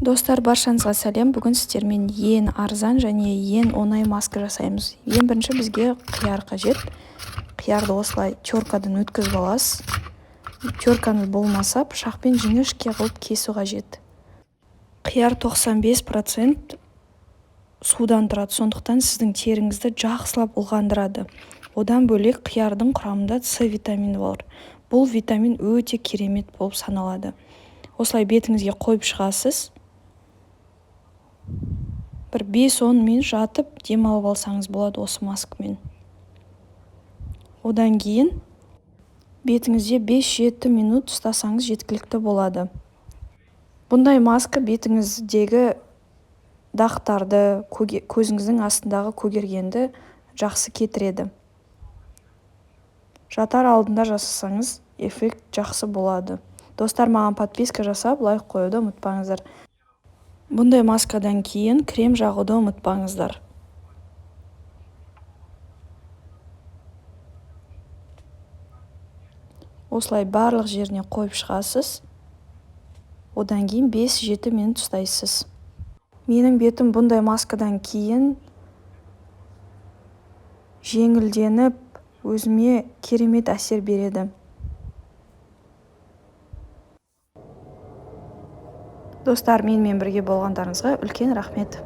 Достар, баршаңызға сәлем. Бүгін сіздермен ең арзан және ең оңай маска жасаймыз. Ең бірінші бізге қияр қажет. Қиярды осылай теркадан өткізіп аласыз. Теркаңыз болмаса, пышақпен жіңішке қылып кесу қажет. Қияр 95% судан тұрады, сондықтан сіздің теріңізді жақсылап ұлғандырады. Одан бөлек қиярдың құрамында С витамині бар. Бұл витамин өте керемет болып саналады. Осылай бетіңізге қойып шығасыз. Бір 5-10 минут жатып демалып алсаңыз болады осы маскамен. Одан кейін бетіңізде 5-7 минут ұстасаңыз жеткілікті болады. Бұндай маска бетіңіздегі дақтарды, көзіңіздің астындағы көгергенді жақсы кетіреді. Жатар алдында жасасаңыз эффект жақсы болады. Достар, маған подписка жасап, лайк қоюды ұмытпаңыздар. Бұндай маскадан кейін крем жағуды ұмытпаңыздар. Осылай барлық жеріне қойып шығасыз. Одан кейін 5-7 минут ұстайсыз. Менің бетім бұндай маскадан кейін жеңілденіп, өзіме керемет әсер береді. Достар, менімен бірге болғандарыңызға үлкен рахмет.